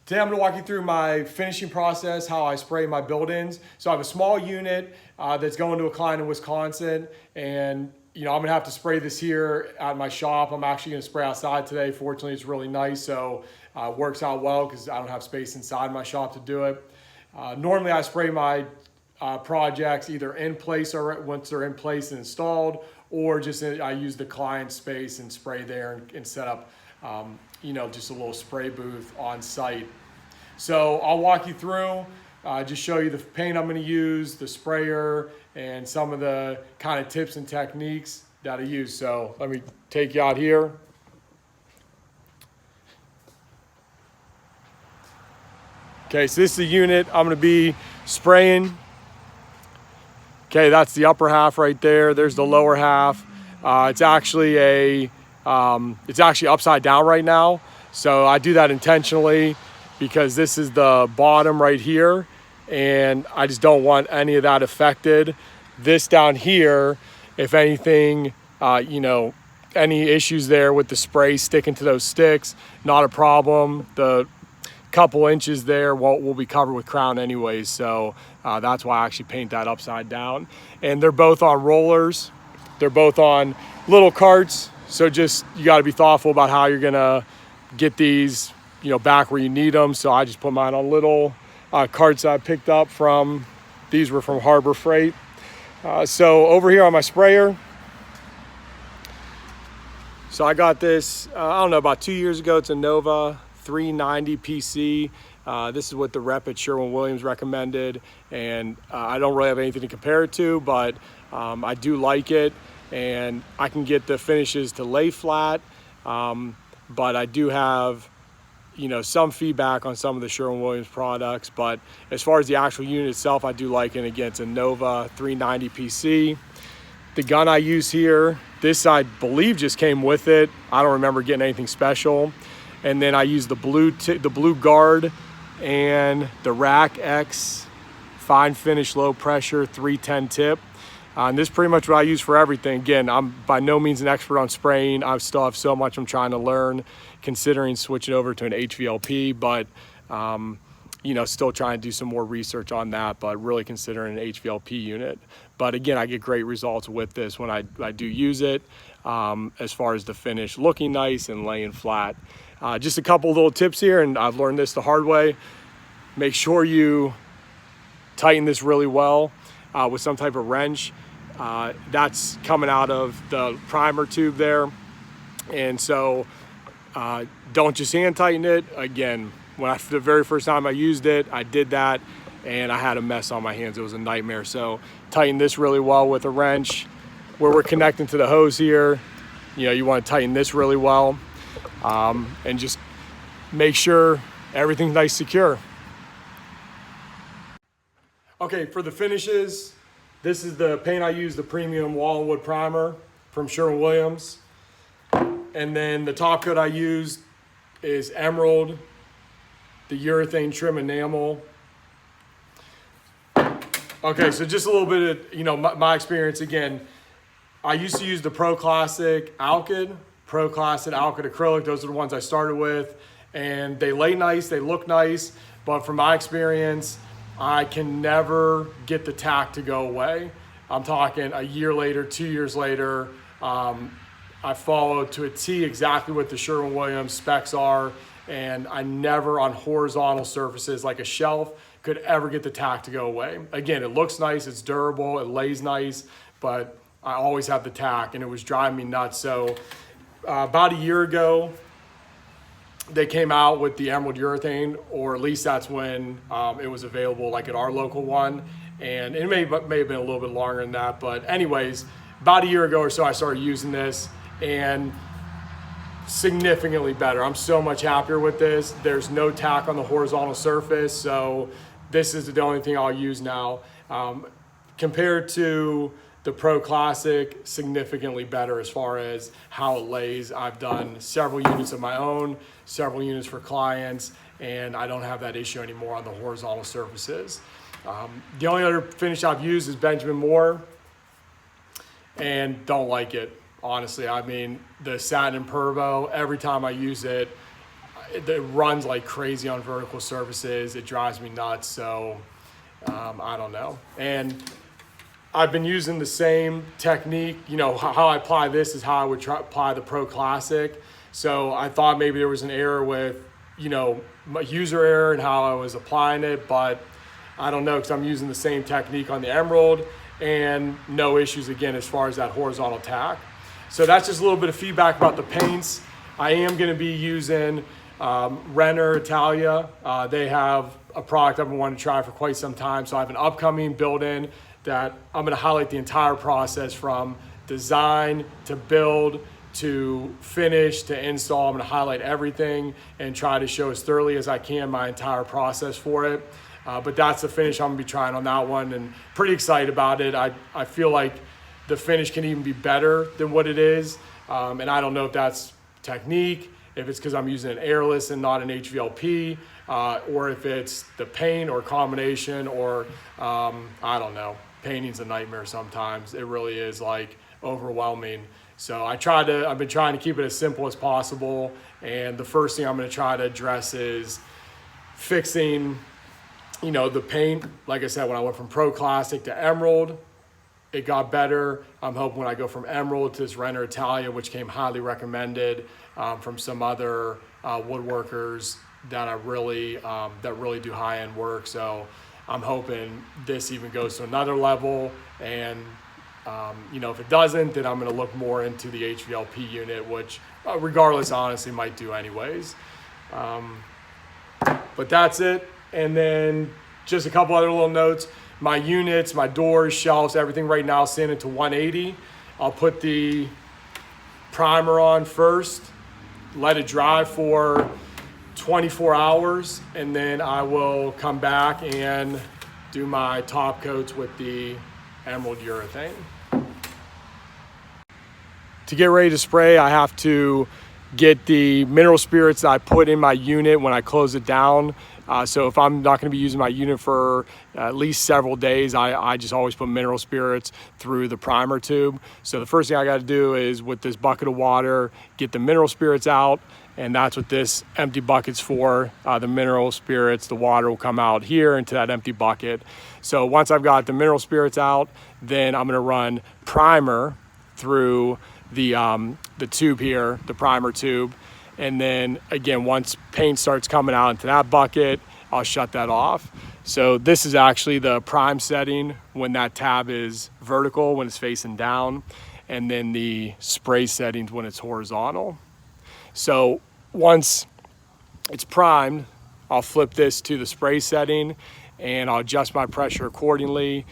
Today I'm going to walk you through my finishing process, how I spray my build-ins. So I have a small unit that's going to a client in Wisconsin, and I'm going to have to spray this here at my shop. I'm actually going to spray outside today. Fortunately, it's really nice, so it works out well because I don't have space inside my shop to do it. Normally I spray my projects either in place or once they're in place and installed, or just I use the client space and spray there and set up just a little spray booth on site. So I'll walk you through, just show you the paint I'm going to use, the sprayer, and some of the kind of tips and techniques that I use. So let me take you out here. Okay, so this is the unit I'm going to be spraying. Okay, that's the upper half right there. There's the lower half. It's actually upside down right now. So I do that intentionally because this is the bottom right here, and I just don't want any of that affected. This down here, if anything, any issues there with the spray sticking to those sticks, not a problem. The couple inches there will be covered with crown anyways, so that's why I actually paint that upside down. And they're both on rollers. They're both on little carts, so just you got to be thoughtful about how you're gonna get these back where you need them. So I just put mine on little carts I picked up from, these were from Harbor Freight. So over here on my sprayer, so I got this I don't know, about 2 years ago. It's a Nova 390 PC. This is what the rep at Sherwin-Williams recommended, and I don't really have anything to compare it to, but I do like it, and I can get the finishes to lay flat, but I do have some feedback on some of the Sherwin-Williams products. But as far as the actual unit itself, I do like it. Again, it's a Nova 390 PC. The gun I use here, this I believe just came with it. I don't remember getting anything special. And then I use the blue guard and the Rack X fine finish low pressure 310 tip. And this is pretty much what I use for everything. Again, I'm by no means an expert on spraying. I still have so much I'm trying to learn, considering switching over to an HVLP, but still trying to do some more research on that, but really considering an HVLP unit. But again, I get great results with this when I do use it, as far as the finish looking nice and laying flat. Just a couple little tips here, and I've learned this the hard way. Make sure you tighten this really well with some type of wrench. That's coming out of the primer tube there. And so don't just hand tighten it. Again, the very first time I used it, I did that and I had a mess on my hands. It was a nightmare. So tighten this really well with a wrench. Where we're connecting to the hose here, you want to tighten this really well, and just make sure everything's nice secure. Okay, for the finishes, this is the paint I use, the premium wall and wood primer from Sherwin-Williams. And then the top coat I use is Emerald, the urethane trim enamel. Okay, so just a little bit of, my experience again. I used to use the Pro Classic Alkyd acrylic. Those are the ones I started with, and they lay nice, they look nice, but from my experience, I can never get the tack to go away. I'm talking a year later, 2 years later, I followed to a T exactly what the Sherwin-Williams specs are, and I never on horizontal surfaces like a shelf could ever get the tack to go away. Again, it looks nice, it's durable, it lays nice, but I always have the tack, and it was driving me nuts. So about a year ago, they came out with the Emerald urethane, or at least that's when it was available, like at our local one. And it may have been a little bit longer than that, but anyways, about a year ago or so, I started using this, and significantly better. I'm so much happier with this. There's no tack on the horizontal surface, so this is the only thing I'll use now. Compared to the Pro Classic, significantly better as far as how it lays. I've done several units of my own, several units for clients, and I don't have that issue anymore on the horizontal surfaces. The only other finish I've used is Benjamin Moore, and don't like it, honestly. I mean, the satin Pervo, every time I use it, it runs like crazy on vertical surfaces. It drives me nuts. So I don't know. And I've been using the same technique. You know, how I apply this is how I would apply the Pro Classic. So I thought maybe there was an error with, you know, my user error and how I was applying it, but I don't know, because I'm using the same technique on the Emerald and no issues again as far as that horizontal tack. So that's just a little bit of feedback about the paints. I am going to be using Renner Italia. They have a product I've been wanting to try for quite some time. So I have an upcoming build-in that I'm going to highlight the entire process from design to build to finish to install. I'm going to highlight everything and try to show as thoroughly as I can my entire process for it. But that's the finish I'm going to be trying on that one, and pretty excited about it. I feel like the finish can even be better than what it is. And I don't know if that's technique, if it's because I'm using an Airless and not an HVLP, or if it's the paint or combination, or I don't know. Painting's a nightmare sometimes. It really is like overwhelming. So I've been trying to keep it as simple as possible. And the first thing I'm going to try to address is fixing, you know, the paint. Like I said, when I went from Pro Classic to Emerald, it got better. I'm hoping when I go from Emerald to this Renner Italia, which came highly recommended from some other woodworkers that really do high-end work. So I'm hoping this even goes to another level. And you know, if it doesn't, then I'm going to look more into the HVLP unit, which regardless, honestly, might do anyways. But that's it. And then just a couple other little notes. My units, my doors, shelves, everything right now sanded to 180. I'll put the primer on first, let it dry for 24 hours, and then I will come back and do my top coats with the Emerald Urethane. To get ready to spray, I have to get the mineral spirits that I put in my unit when I close it down. So if I'm not going to be using my unit for at least several days, I just always put mineral spirits through the primer tube. So the first thing I got to do is, with this bucket of water, get the mineral spirits out. And that's what this empty bucket's for. The mineral spirits, the water will come out here into that empty bucket. So once I've got the mineral spirits out, then I'm going to run primer through the tube here, the primer tube. And then again, once paint starts coming out into that bucket, I'll shut that off. So this is actually the prime setting when that tab is vertical, when it's facing down, and then the spray settings when it's horizontal. So once it's primed, I'll flip this to the spray setting and I'll adjust my pressure accordingly.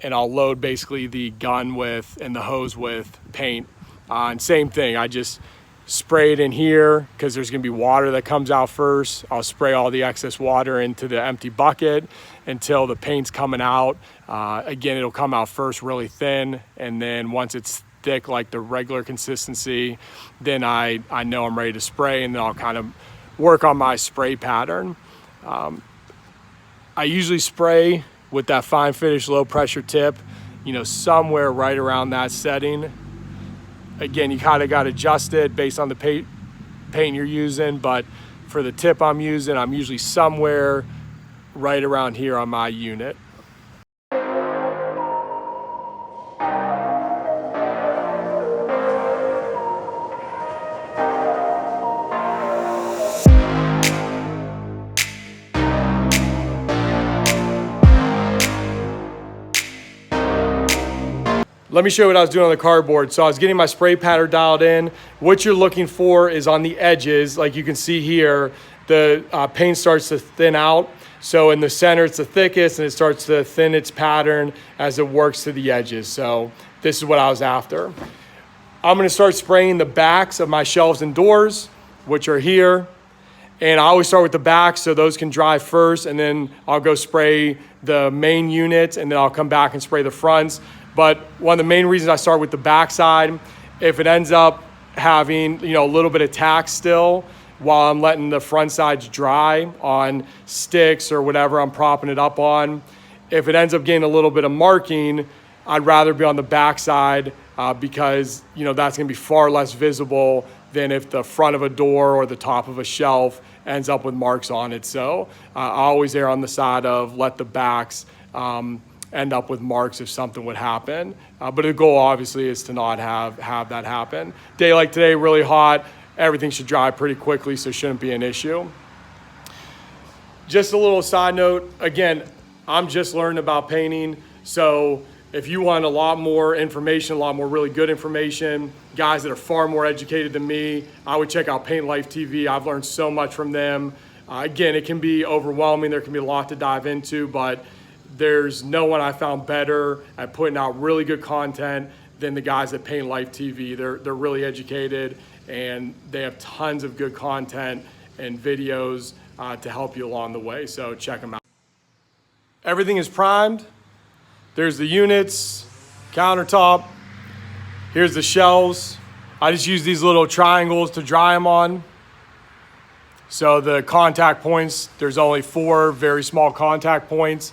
And I'll load basically the gun with and the hose with paint. And same thing, I just spray it in here because there's gonna be water that comes out first. I'll spray all the excess water into the empty bucket until the paint's coming out. Again, it'll come out first really thin, and then once it's thick like the regular consistency, then I know I'm ready to spray, and then I'll kind of work on my spray pattern. I usually spray with that fine finish low pressure tip, you know, somewhere right around that setting. Again, you kind of got to adjust it based on the paint you're using, but for the tip I'm using, I'm usually somewhere right around here on my unit. Let me show you what I was doing on the cardboard. So I was getting my spray pattern dialed in. What you're looking for is on the edges, like you can see here, the paint starts to thin out. So in the center, it's the thickest, and it starts to thin its pattern as it works to the edges. So this is what I was after. I'm gonna start spraying the backs of my shelves and doors, which are here. And I always start with the backs so those can dry first, and then I'll go spray the main unit, and then I'll come back and spray the fronts. But one of the main reasons I start with the backside, if it ends up having, you know, a little bit of tack still while I'm letting the front sides dry on sticks or whatever I'm propping it up on, if it ends up getting a little bit of marking, I'd rather be on the backside because, you know, that's gonna be far less visible than if the front of a door or the top of a shelf ends up with marks on it. So I always err on the side of let the backs end up with marks if something would happen. But the goal obviously is to not have that happen. Day like today, really hot, everything should dry pretty quickly, so it shouldn't be an issue. Just a little side note, again, I'm just learning about painting, so if you want a lot more information, a lot more really good information, guys that are far more educated than me, I would check out Paint Life TV. I've learned so much from them. Again, it can be overwhelming. There can be a lot to dive into, but there's no one I found better at putting out really good content than the guys at Paint Life TV. They're really educated, and they have tons of good content and videos to help you along the way, so check them out. Everything is primed. There's the units, countertop. Here's the shelves. I just use these little triangles to dry them on. So the contact points, there's only 4 very small contact points.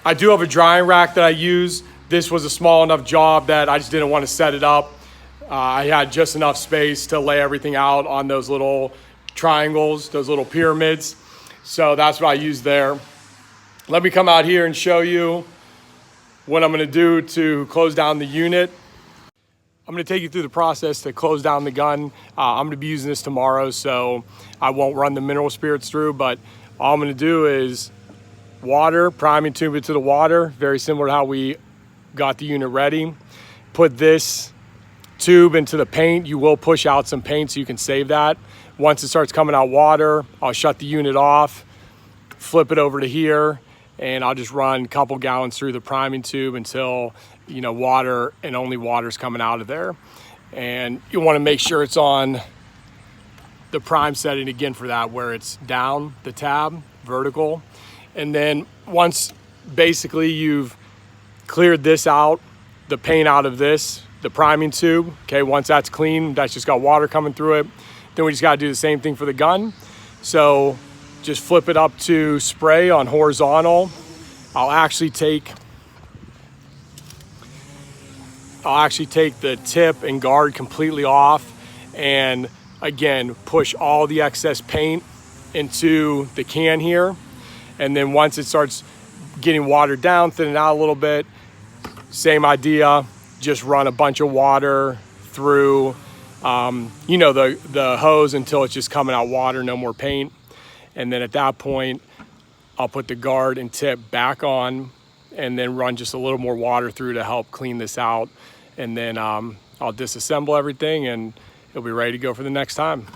I do have a drying rack that I use. This was a small enough job that I just didn't want to set it up. I had just enough space to lay everything out on those little triangles, those little pyramids. So that's what I use there. Let me come out here and show you what I'm going to do to close down the unit. I'm going to take you through the process to close down the gun. I'm going to be using this tomorrow, so I won't run the mineral spirits through, but all I'm going to do is water, priming tube it to the water, very similar to how we got the unit ready. Put this tube into the paint. You will push out some paint so you can save that. Once it starts coming out water, I'll shut the unit off, flip it over to here, and I'll just run a couple gallons through the priming tube until, you know, water and only water's coming out of there. And you want to make sure it's on the prime setting again for that, where it's down the tab, vertical. And then once basically you've cleared this out, the paint out of this, the priming tube, okay, once that's clean, that's just got water coming through it, then we just got to do the same thing for the gun. So just flip it up to spray on horizontal. I'll actually take the tip and guard completely off, and again, push all the excess paint into the can here. And then once it starts getting watered down, thin it out a little bit, same idea, just run a bunch of water through, you know, the hose until it's just coming out water, no more paint. And then at that point, I'll put the guard and tip back on and then run just a little more water through to help clean this out. And then I'll disassemble everything and it'll be ready to go for the next time.